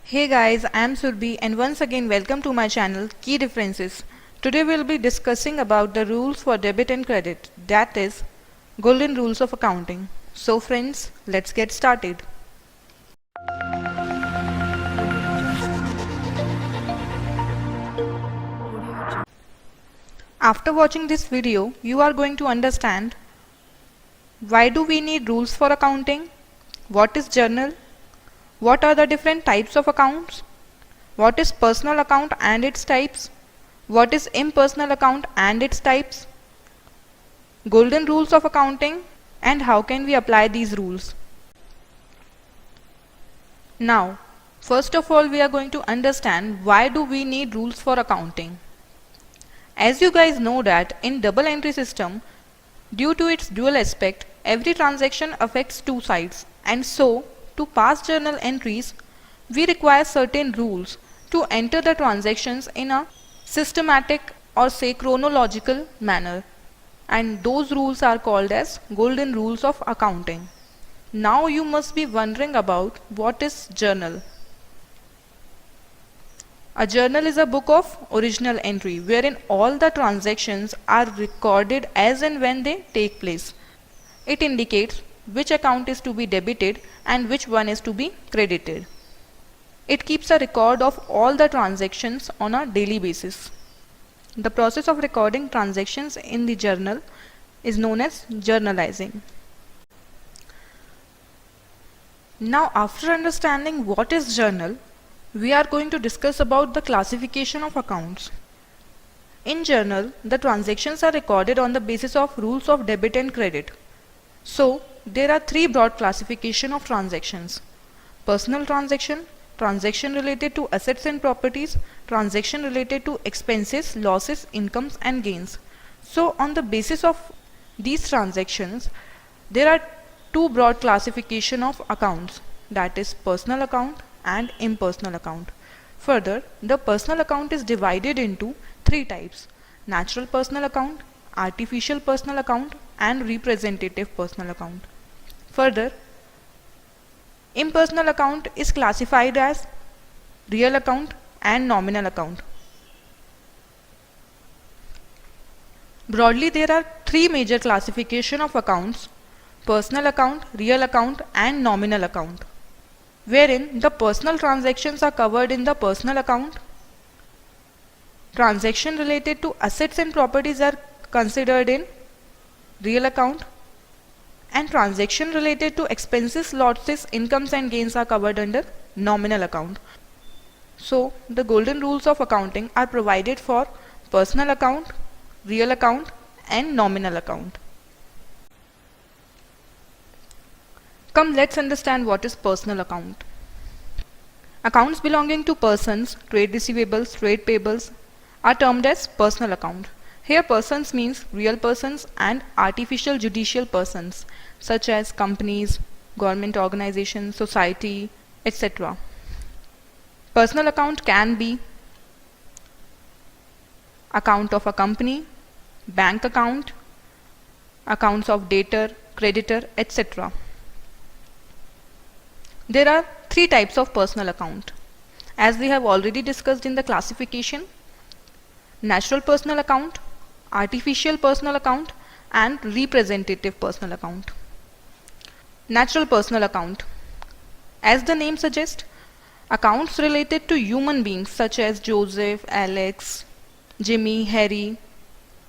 Hey guys, I am Surbhi and once again welcome to my channel Key Differences. Today we will be discussing about the rules for debit and credit, that is, golden rules of accounting. So friends, let's get started. After watching this video, you are going to understand why do we need rules for accounting, what is journal, what are the different types of accounts, what is personal account and its types, what is impersonal account and its types, golden rules of accounting, and how can we apply these rules. Now, first of all, we are going to understand why do we need rules for accounting. As you guys know that in double entry system, due to its dual aspect, every transaction affects two sides, and so to pass journal entries, we require certain rules to enter the transactions in a systematic or say chronological manner, and those rules are called as golden rules of accounting. Now you must be wondering about what is journal. A journal is a book of original entry wherein all the transactions are recorded as and when they take place. It indicates which account is to be debited and which one is to be credited. It keeps a record of all the transactions on a daily basis. The process of recording transactions in the journal is known as journalizing. Now, after understanding what is journal, we are going to discuss about the classification of accounts. In journal, the transactions are recorded on the basis of rules of debit and credit. So, there are three broad classification of transactions: personal transaction, transaction related to assets and properties, transaction related to expenses, losses, incomes and gains. So, on the basis of these transactions, there are two broad classification of accounts, that is personal account and impersonal account. Further, the personal account is divided into three types: natural personal account, artificial personal account and representative personal account. Further, impersonal account is classified as real account and nominal account. Broadly, there are three major classification of accounts: personal account, real account and nominal account, wherein the personal transactions are covered in the personal account, transaction related to assets and properties are considered in real account, and transaction related to expenses, losses, incomes and gains are covered under nominal account. So, the golden rules of accounting are provided for personal account, real account and nominal account. Come, let's understand what is personal account. Accounts belonging to persons, trade receivables, trade payables are termed as personal account. Here persons means real persons and artificial judicial persons such as companies, government organizations, society, etc. Personal account can be account of a company, bank account, accounts of debtor, creditor, etc. There are three types of personal account. As we have already discussed in the classification: natural personal account, artificial personal account and representative personal account. Natural personal account. As the name suggests, accounts related to human beings such as Joseph, Alex, Jimmy, Harry,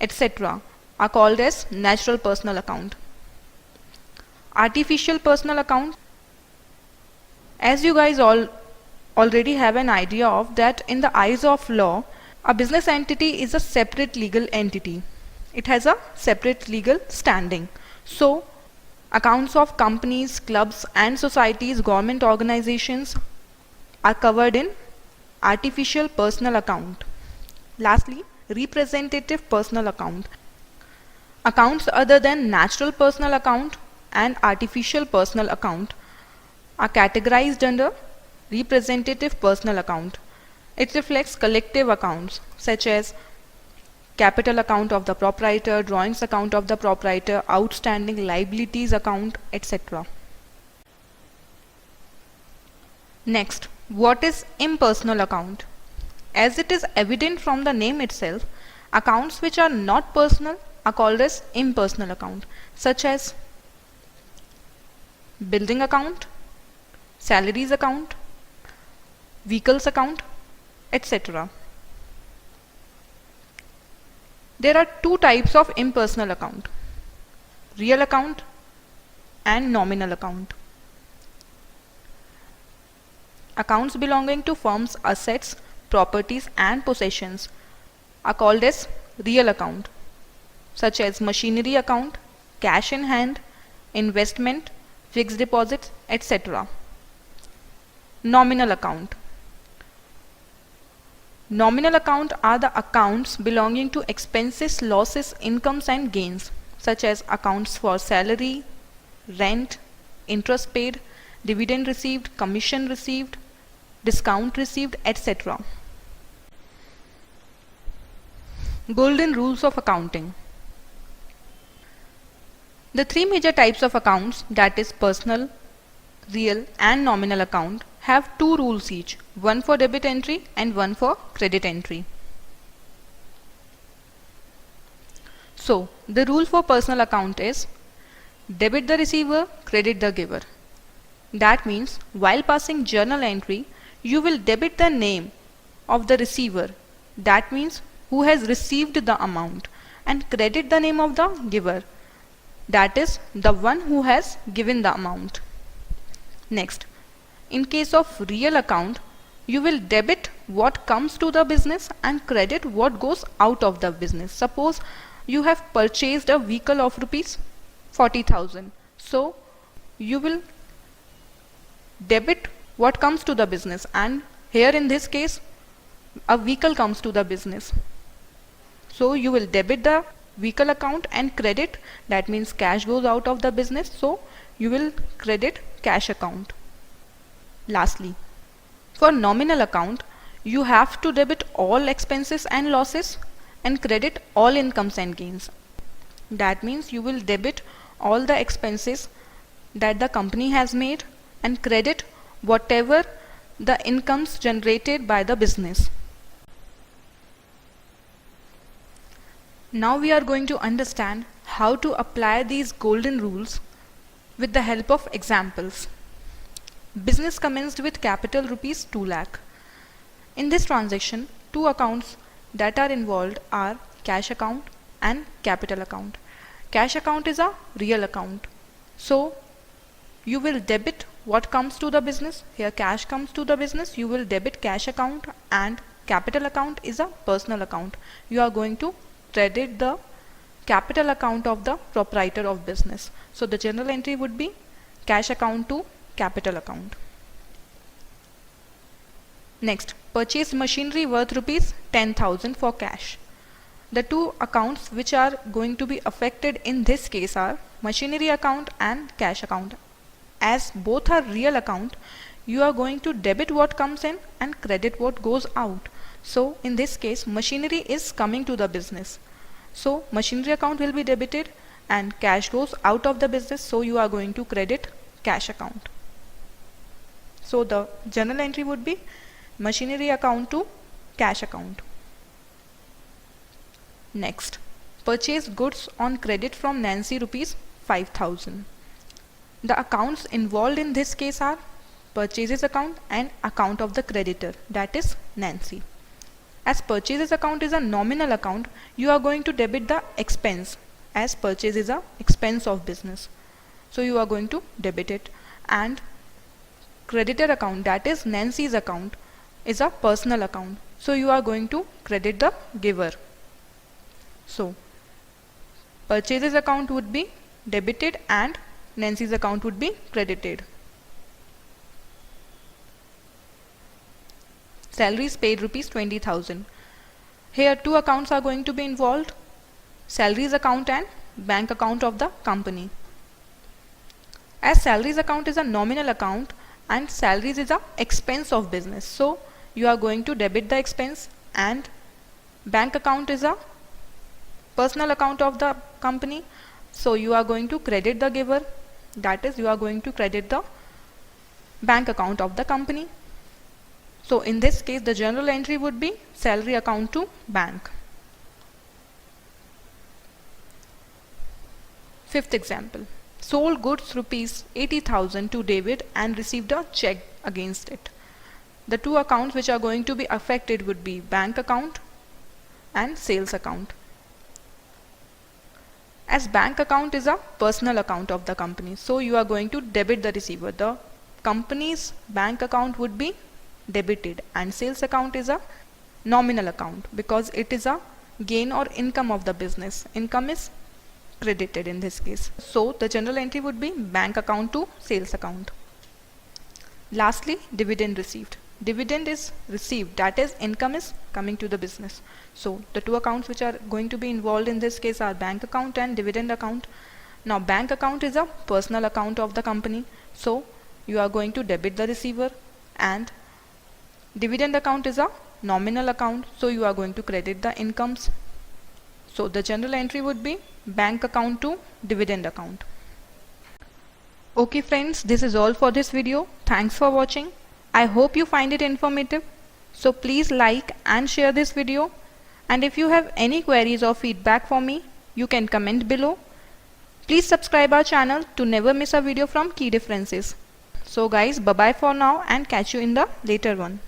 etc. are called as natural personal account. Artificial personal account. As you guys all already have an idea of that, in the eyes of law, a business entity is a separate legal entity. It has a separate legal standing. So, accounts of companies, clubs and societies, government organizations are covered in artificial personal account. Lastly, representative personal account. Accounts other than natural personal account and artificial personal account are categorized under representative personal account. It reflects collective accounts such as capital account of the proprietor, drawings account of the proprietor, outstanding liabilities account, etc. Next, what is impersonal account? As it is evident from the name itself, accounts which are not personal are called as impersonal account, such as building account, salaries account, vehicles account, etc. There are two types of impersonal account: real account and nominal account. Accounts belonging to firms' assets, properties and possessions are called as real account, such as machinery account, cash in hand, investment, fixed deposits, etc. Nominal account. Nominal account are the accounts belonging to expenses, losses, incomes and gains, such as accounts for salary, rent, interest paid, dividend received, commission received, discount received, etc. Golden rules of accounting. The three major types of accounts, that is personal, real and nominal account, have two rules each, one for debit entry and one for credit entry. So, the rule for personal account is debit the receiver, credit the giver. That means while passing journal entry, you will debit the name of the receiver, that means who has received the amount, and credit the name of the giver, that is the one who has given the amount. Next, in case of real account, you will debit what comes to the business and credit what goes out of the business. Suppose you have purchased a vehicle of rupees 40,000. So you will debit what comes to the business, and here in this case a vehicle comes to the business. So you will debit the vehicle account and credit, that means cash goes out of the business, so you will credit cash account. Lastly, for nominal account, you have to debit all expenses and losses and credit all incomes and gains. That means you will debit all the expenses that the company has made and credit whatever the incomes generated by the business. Now we are going to understand how to apply these golden rules with the help of examples. Business commenced with capital rupees 2 lakh. In this transaction, two accounts that are involved are cash account and capital account. Cash account is a real account. So you will debit what comes to the business. Here cash comes to the business, you will debit cash account, and capital account is a personal account. You are going to credit the capital account of the proprietor of business. So the journal entry would be cash account to capital account. Next, purchased machinery worth rupees 10,000 for cash. The two accounts which are going to be affected in this case are machinery account and cash account. As both are real account, you are going to debit what comes in and credit what goes out. So in this case, machinery is coming to the business, so machinery account will be debited and cash goes out of the business, so you are going to credit cash account. So the journal entry would be machinery account to cash account. Next, purchased goods on credit from Nancy rupees 5,000. The accounts involved in this case are purchases account and account of the creditor, that is Nancy. As purchases account is a nominal account, you are going to debit the expense, as purchase is a expense of business. So you are going to debit it. And creditor account, that is Nancy's account, is a personal account. So you are going to credit the giver. So purchases account would be debited and Nancy's account would be credited. Salaries paid rupees 20,000. Here two accounts are going to be involved, salaries account and bank account of the company. As salaries account is a nominal account and salaries is a expense of business, so you are going to debit the expense, and bank account is a personal account of the company, so you are going to credit the giver, that is you are going to credit the bank account of the company. So in this case the journal entry would be salary account to bank. Fifth example, sold goods rupees 80,000 to David and received a check against it. The two accounts which are going to be affected would be bank account and sales account. As bank account is a personal account of the company, so you are going to debit the receiver. The company's bank account would be debited and sales account is a nominal account because it is a gain or income of the business. Income is credited in this case. So the journal entry would be bank account to sales account. Lastly, dividend received. Dividend is received, that is income is coming to the business. So the two accounts which are going to be involved in this case are bank account and dividend account. Now bank account is a personal account of the company, so you are going to debit the receiver, and dividend account is a nominal account, so you are going to credit the incomes. So the journal entry would be bank account to dividend account. Okay friends, this is all for this video. Thanks for watching. I hope you find it informative. So please like and share this video. And if you have any queries or feedback for me, you can comment below. Please subscribe our channel to never miss a video from Key Differences. So guys, bye bye for now and catch you in the later one.